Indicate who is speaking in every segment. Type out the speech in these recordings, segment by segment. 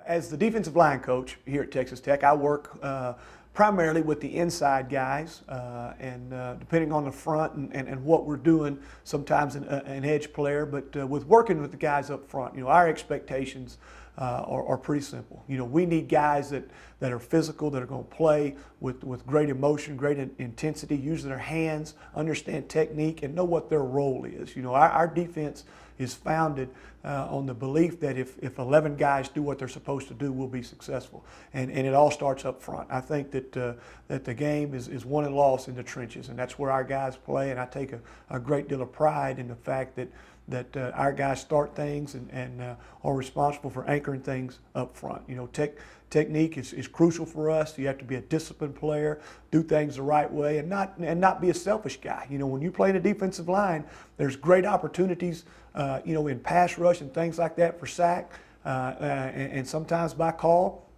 Speaker 1: As the defensive line coach here at Texas Tech, I work primarily with the inside guys, and depending on the front and what we're doing, sometimes an edge player, but with working with the guys up front, our expectations are pretty simple. We need guys that are physical, that are going to play with great emotion, great intensity, using their hands, understand technique, and know what their role is. Our defense is founded on the belief that if 11 guys do what they're supposed to do, we'll be successful. And it all starts up front. I think that the game is won and lost in the trenches, and that's where our guys play, and I take a great deal of pride in the fact that our guys start things and are responsible for anchoring things up front. Technique is crucial for us. You have to be a disciplined player, do things the right way, and not be a selfish guy. When you play in a defensive line, there's great opportunities, in pass rush and things like that for sack, and sometimes by call,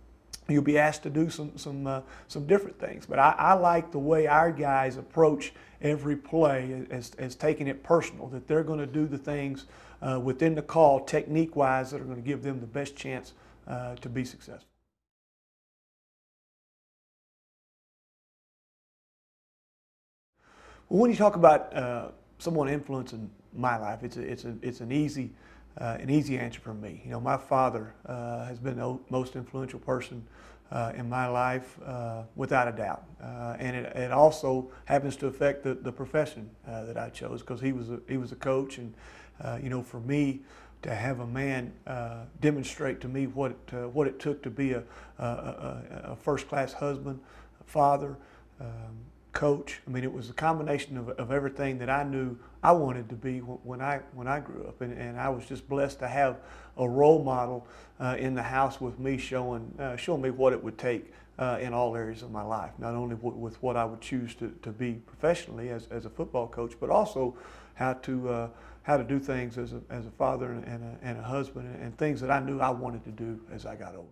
Speaker 1: you'll be asked to do some different things. But I like the way our guys approach every play as taking it personal, that they're going to do the things within the call, technique-wise, that are going to give them the best chance to be successful. Well, when you talk about someone influencing my life, it's an easy answer for me. My father has been the most influential person in my life, without a doubt, and it also happens to affect the profession that I chose, because he was a coach, and for me to have a man demonstrate to me what it took to be a first-class husband, father, coach. I mean, it was a combination of everything that I knew I wanted to be when I grew up, and I was just blessed to have a role model in the house with me, showing me what it would take in all areas of my life, not only with what I would choose to be professionally as a football coach, but also how to do things as a father and a husband, and things that I knew I wanted to do as I got older.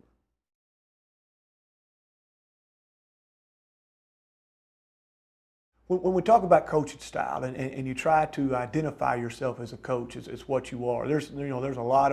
Speaker 1: When we talk about coaching style, and you try to identify yourself as a coach, as what you are, there's a lot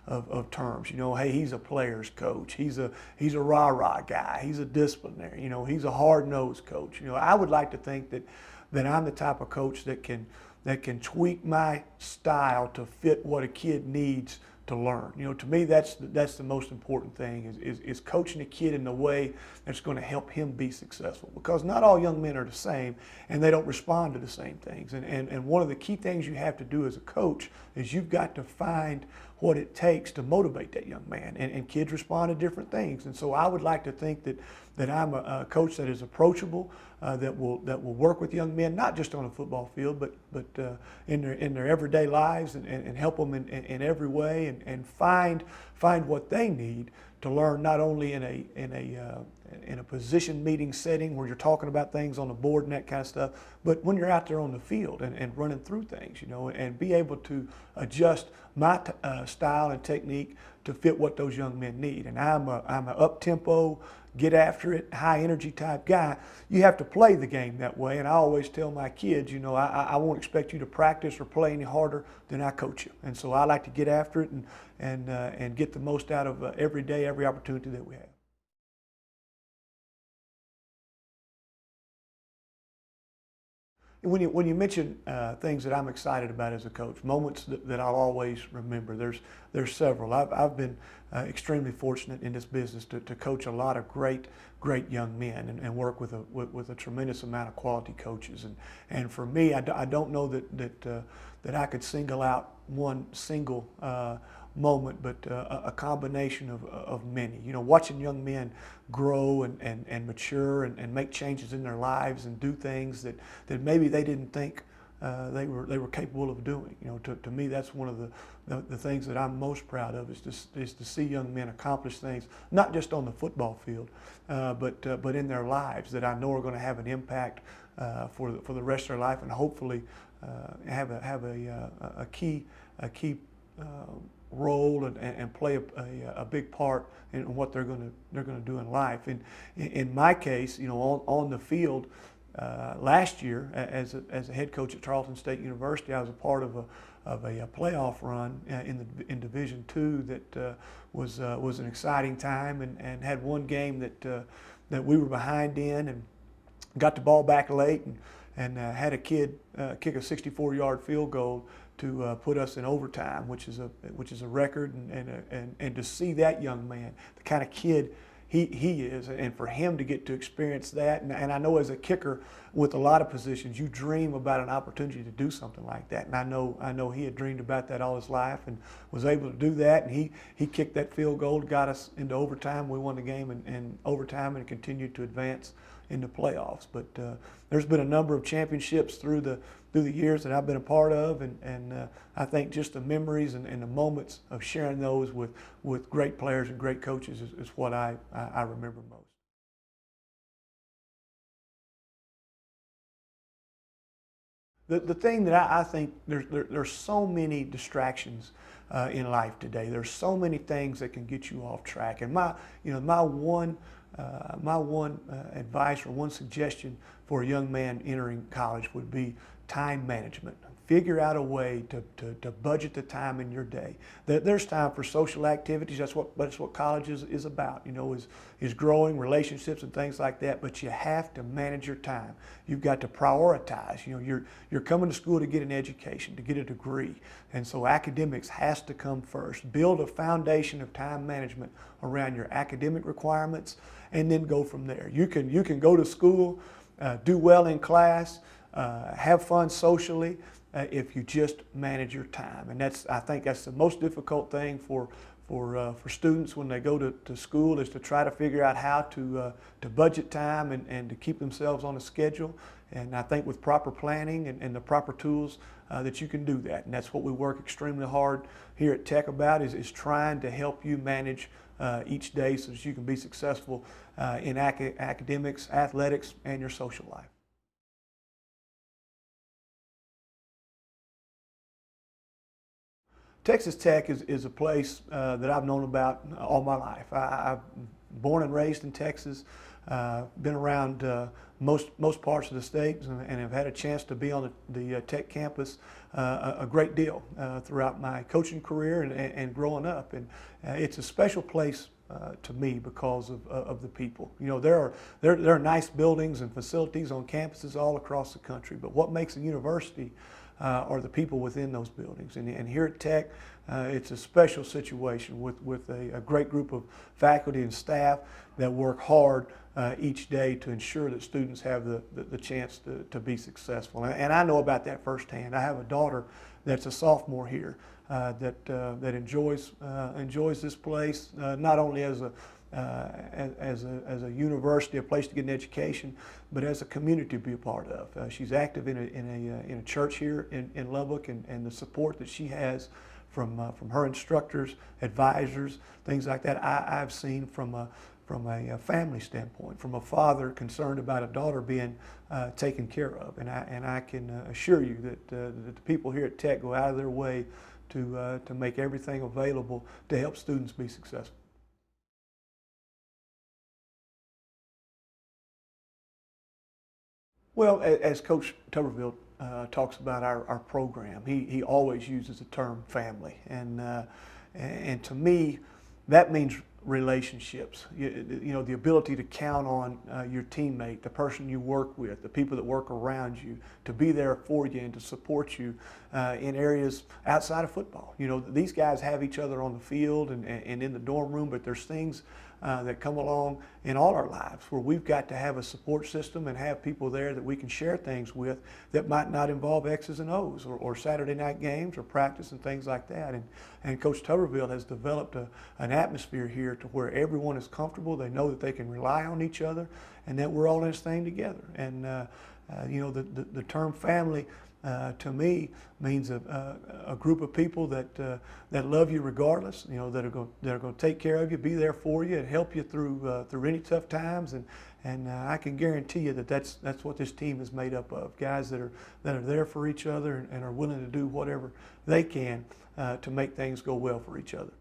Speaker 1: of terms. Hey, he's a player's coach. He's a rah-rah guy. He's a disciplinary. He's a hard-nosed coach. I would like to think that I'm the type of coach that can tweak my style to fit what a kid needs to learn. To me, that's the most important thing, is coaching a kid in a way that's going to help him be successful, because not all young men are the same, and they don't respond to the same things. And one of the key things you have to do as a coach is you've got to find what it takes to motivate that young man, and kids respond to different things. And so I would like to think that I'm a coach that is approachable, that will work with young men, not just on a football field, but in their everyday lives, and help them in every way, and find what they need to learn, not only in a position meeting setting where you're talking about things on the board and that kind of stuff, but when you're out there on the field and running through things, and be able to adjust my style and technique to fit what those young men need. And I'm an up-tempo, get after it, high energy type guy. You have to play the game that way, and I always tell my kids, I won't expect you to practice or play any harder than I coach you. And so I like to get after it and get the most out of every day, every opportunity that we have. When you mention things that I'm excited about as a coach, moments that I'll always remember, there's several. I've been extremely fortunate in this business to coach a lot of great young men, and work with a tremendous amount of quality coaches. And for me, I don't know that I could single out one single moment, but a combination of many. Watching young men grow and mature and make changes in their lives and do things that maybe they didn't think they were capable of doing. To me, that's one of the things that I'm most proud of, is to see young men accomplish things, not just on the football field, but in their lives, that I know are going to have an impact for the rest of their life, and hopefully have a key role and play a big part in what they're going to do in life. And in my case, on the field, last year as a head coach at Tarleton State University, I was a part of a playoff run in Division II that was an exciting time, and had one game that we were behind in, and got the ball back late, and had a kid kick a 64-yard field goal to put us in overtime, which is a record, and to see that young man, the kind of kid he is, and for him to get to experience that, and I know as a kicker with a lot of positions, you dream about an opportunity to do something like that, and I know he had dreamed about that all his life and was able to do that, and he kicked that field goal, got us into overtime. We won the game in overtime and continued to advance in the playoffs. But there's been a number of championships through the years that I've been a part of, and I think just the memories and the moments of sharing those with great players and great coaches is what I remember most. The thing that I think there's so many distractions in life today. There's so many things that can get you off track. And my one advice or one suggestion for a young man entering college would be time management. Figure out a way to budget the time in your day. There's time for social activities. That's what college is about. Is growing relationships and things like that. But you have to manage your time. You've got to prioritize. You're coming to school to get an education, to get a degree, and so academics has to come first. Build a foundation of time management around your academic requirements, and then go from there. You can go to school, do well in class, have fun socially, if you just manage your time. And I think that's the most difficult thing for students when they go to school, is to try to figure out how to budget time and to keep themselves on a schedule. And I think with proper planning and the proper tools that you can do that. And that's what we work extremely hard here at Tech about, is trying to help you manage each day so that you can be successful in academics, athletics, and your social life. Texas Tech is a place that I've known about all my life. I've born and raised in Texas, been around most parts of the state, and have had a chance to be on the Tech campus a great deal throughout my coaching career and growing up. And it's a special place to me because of the people. There are nice buildings and facilities on campuses all across the country, but what makes a university are the people within those buildings. And here at Tech, it's a special situation with a great group of faculty and staff that work hard each day to ensure that students have the chance to be successful. And I know about that firsthand. I have a daughter that's a sophomore here that enjoys this place, not only as a university, a place to get an education, but as a community to be a part of. She's active in a church here in Lubbock, and the support that she has from her instructors, advisors, things like that, I've seen from a family standpoint, from a father concerned about a daughter being taken care of. And I can assure you that the people here at Tech go out of their way to make everything available to help students be successful. Well, as Coach Tuberville talks about our program, he always uses the term family, and to me, that means relationships. The ability to count on your teammate, the person you work with, the people that work around you, to be there for you and to support you in areas outside of football. These guys have each other on the field and in the dorm room, but there's things that come along in all our lives where we've got to have a support system and have people there that we can share things with that might not involve X's and O's or Saturday night games or practice and things like that. And Coach Tuberville has developed an atmosphere here to where everyone is comfortable. They know that they can rely on each other and that we're all in this thing together. And the term family to me means a group of people that love you regardless. That are going to take care of you, be there for you, and help you through any tough times. And I can guarantee you that that's what this team is made up of. Guys that are there for each other and are willing to do whatever they can to make things go well for each other.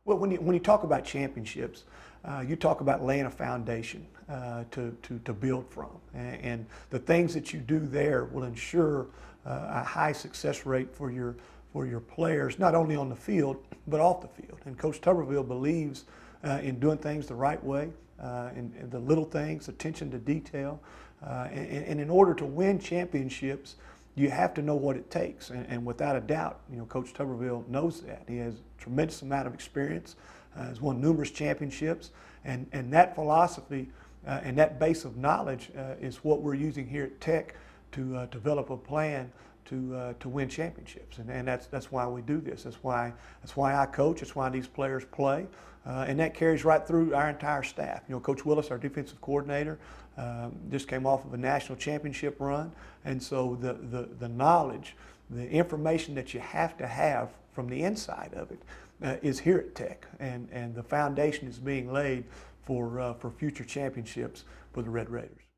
Speaker 1: Well, when you talk about championships, you talk about laying a foundation to build from. And the things that you do there will ensure a high success rate for your players, not only on the field, but off the field. And Coach Tuberville believes in doing things the right way, in the little things, attention to detail. And in order to win championships, you have to know what it takes. And without a doubt, Coach Tuberville knows that. He has a tremendous amount of experience, has won numerous championships, and that philosophy and that base of knowledge is what we're using here at Tech to develop a plan to win championships, and that's why we do this. That's why I coach. That's why these players play, and that carries right through our entire staff. Coach Willis, our defensive coordinator, just came off of a national championship run, and so the knowledge, the information that you have to have from the inside of it is here at Tech, and the foundation is being laid for future championships for the Red Raiders.